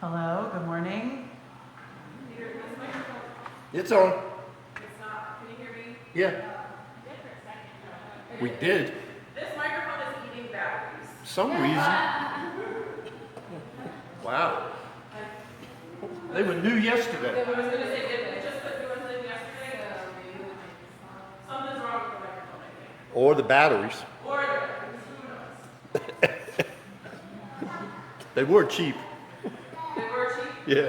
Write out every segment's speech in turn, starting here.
Hello, good morning. It's on. It's not, can you hear me? Yeah, we did. This microphone is eating batteries. Some reason. Wow. They were new yesterday. I was going to say, did they just put new ones in yesterday? Something's wrong with the microphone, I think. Or the batteries. Or the batteries, who knows? They were cheap. They were cheap? Yeah.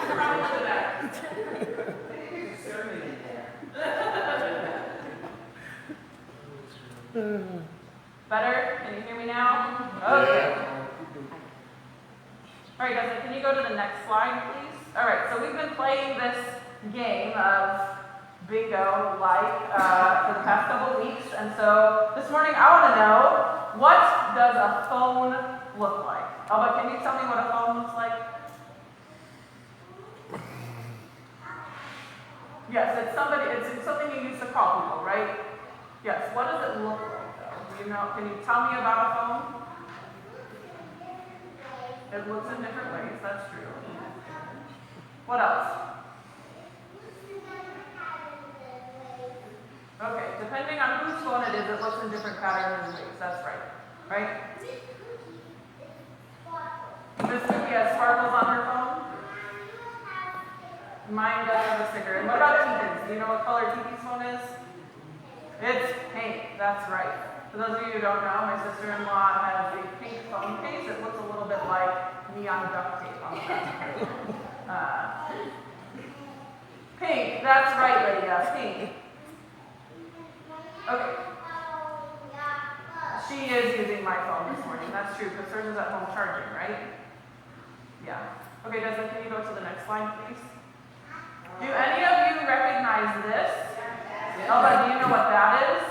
Probably the batteries. Better? Can you hear me now? Okay. All right, guys, can you go to the next slide, please? All right, so we've been playing this game of bingo for the past couple weeks, and so this morning I want to know, what does a phone look like? Alba, can you tell me what a phone looks like? Yes, it's something you use to call people, right? Yes, what does it look like, though? Do you know? Can you tell me about a phone? It looks in different ways, that's true. What else? Okay, depending on whose phone it is, it looks in different patterns and ways, that's right. Right? Miss Cookie has sparkles on her phone? Mine does have a sticker. And what about Tegan's? Do you know what color Tiki's phone is? It's pink, that's right. For those of you who don't know, my sister-in-law has a pink phone case. It looks a little bit like neon duct tape on the back. Pink, that's right, Lydia, pink. Okay. She is using my phone this morning, that's true, because hers is at home charging, right? Yeah. Okay, Desmond, can you go to the next slide, please? Do any of you recognize this? Elba, do you know what that is?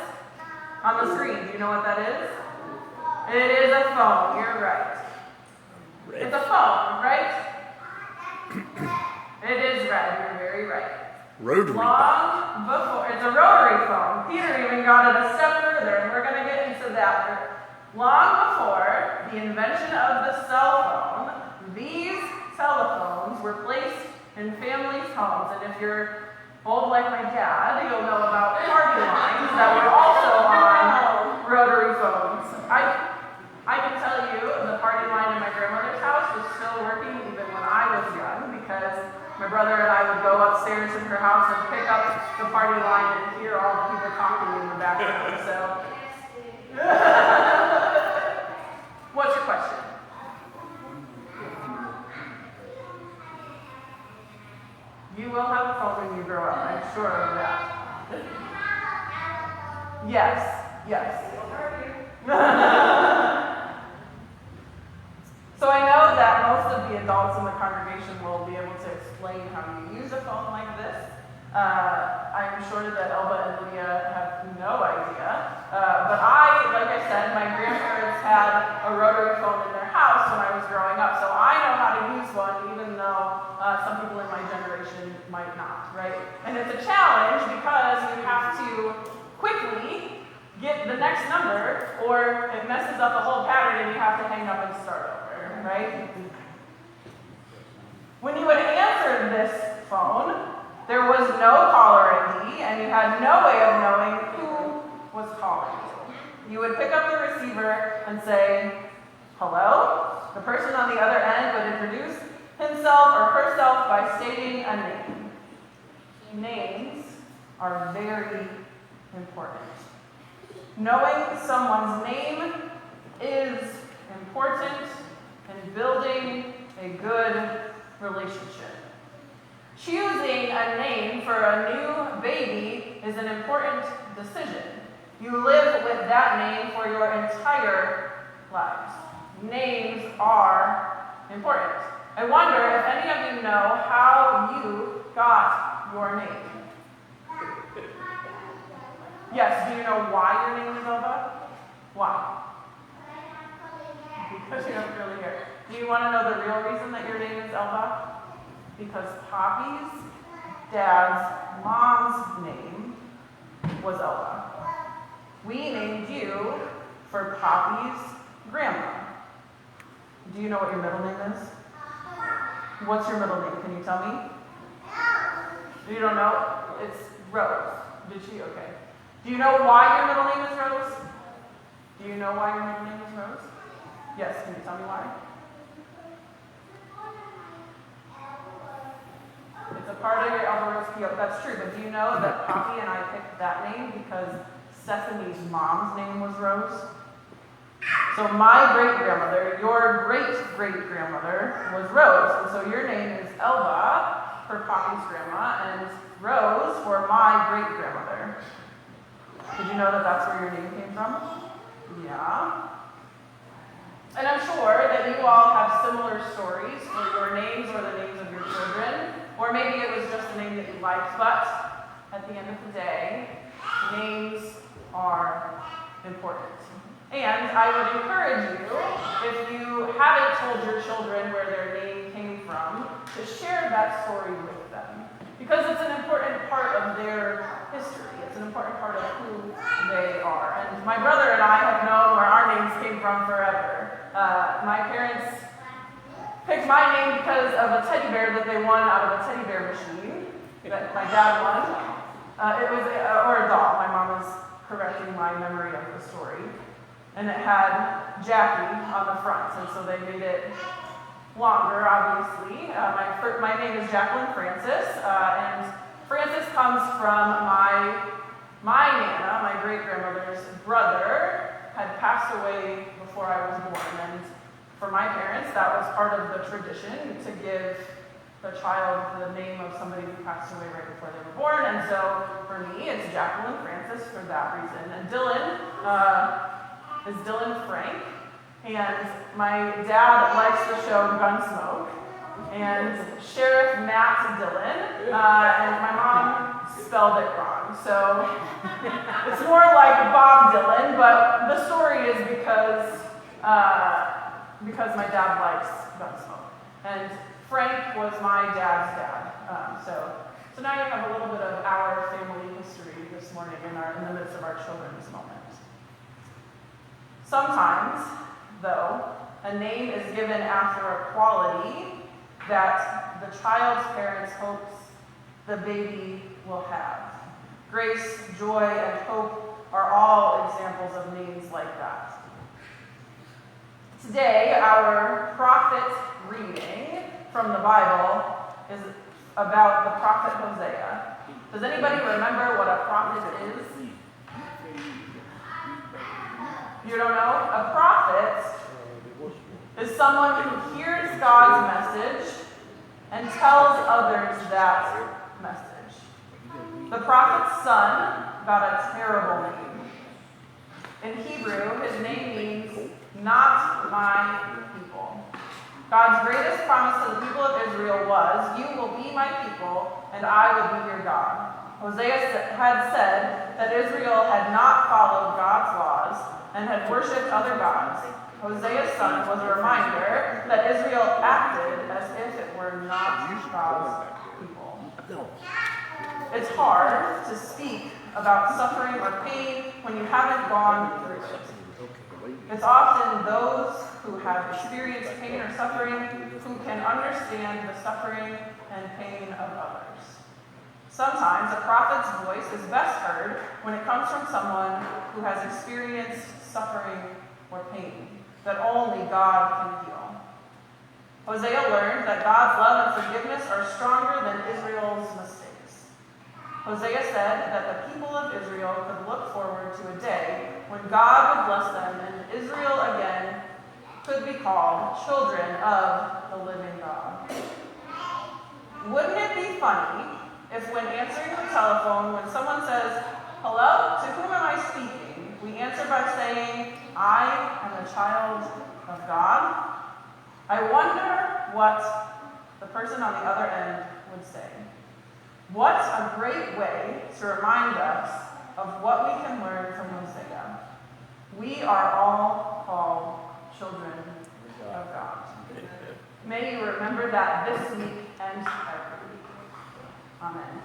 On the screen, do you know what that is? It is a phone, you're right. It's a phone, right? It is red, you're very right. Rotary. Long before, it's a rotary phone. Peter even got it a step further, and we're going to get into that. Long before the invention of the cell phone, these telephones were placed in families' homes, and if you're old like my dad, you'll know about party lines that were also on rotary phones. I can tell you the party line in my grandmother's house was still working even when I was young, because my brother and I would go upstairs in her house and pick up the party line and hear all the people talking in the background. So, what's your question? You will have a phone when you grow up, I'm sure of that. Yes, yes. So I know that most of the adults in the congregation will be able to explain how you use a phone like this. I'm sure that Elba and Lydia have no idea. But like I said, my grandparents had a rotary phone in their house when I was growing up, so I know how to use one, even though some people in my generation might not, right? And it's a challenge because you have to quickly get the next number, or it messes up the whole pattern and you have to hang up and start over, right? When you would answer this phone, there was no caller ID, and you had no way of knowing who was calling you. You would pick up the receiver and say, hello? The person on the other end would introduce himself or herself by stating a name. Names are very important. Knowing someone's name is important in building a good relationship. Choosing a name for a new baby is an important decision. You live with that name for your entire lives. Names are important. I wonder if any of you know how you got your name. Yes, do you know why your name is Elba? Why? Because you have curly hair. Do you want to know the real reason that your name is Elba? Because Poppy's dad's mom's name was Elba. We named you for Poppy's grandma. Do you know what your middle name is? What's your middle name? Can you tell me? You don't know? It's Rose. Did she? Okay. Do you know why your middle name is Rose? Do you know why your middle name is Rose? Yes, can you tell me why? It's a part of your Alvarez PO. That's true, but do you know that Poppy and I picked that name because Stephanie's mom's name was Rose? So my great-grandmother, your great-great-grandmother, was Rose, and so your name is Elba for Poppy's grandma, and Rose for my great-grandmother. Did you know that that's where your name came from? Yeah. And I'm sure that you all have similar stories for your names or the names of your children, or maybe it was just a name that you liked, but at the end of the day, names are important. And I would encourage you, if you haven't told your children where their name came from, to share that story with them. Because it's an important part of their history. It's an important part of who they are. And my brother and I have known where our names came from forever. My parents picked my name because of a teddy bear that they won out of a teddy bear machine that my dad won. It was, or a doll. My mom was correcting my memory of the story. And it had Jackie on the front, and so they made it longer, obviously. My name is Jacqueline Francis, and Francis comes from my Nana, my great-grandmother's brother, had passed away before I was born, and for my parents, that was part of the tradition to give the child the name of somebody who passed away right before they were born, and so for me, it's Jacqueline Francis for that reason. And Dylan is Dylan Frank, and my dad likes the show Gunsmoke, and Sheriff Matt Dillon, and my mom spelled it wrong, so it's more like Bob Dylan, but the story is because my dad likes Gunsmoke, and Frank was my dad's dad, so now you have a little bit of our family history this morning in the midst of our children's moment. Sometimes, though, a name is given after a quality that the child's parents hopes the baby will have. Grace, joy, and hope are all examples of names like that. Today, our prophet reading from the Bible is about the prophet Hosea. Does anybody remember what a prophet is? You don't know? A prophet is someone who hears God's message and tells others that message. The prophet's son got a terrible name. In Hebrew, his name means not my people. God's greatest promise to the people of Israel was, you will be my people and I will be your God. Hosea had said that Israel had not followed God's laws and had worshipped other gods. Hosea's son was a reminder that Israel acted as if it were not God's people. It's hard to speak about suffering or pain when you haven't gone through it. It's often those who have experienced pain or suffering who can understand the suffering and pain of others. Sometimes a prophet's voice is best heard when it comes from someone who has experienced suffering or pain that only God can heal. Hosea learned that God's love and forgiveness are stronger than Israel's mistakes. Hosea said that the people of Israel could look forward to a day when God would bless them and Israel again could be called children of the living God. Wouldn't it be funny if when answering the telephone, when someone says, "Hello, to whom am I speaking?" we answer by saying, "I am a child of God"? I wonder what the person on the other end would say. What a great way to remind us of what we can learn from Hosea. We are all called children of God. May you remember that this week and every week. Amen.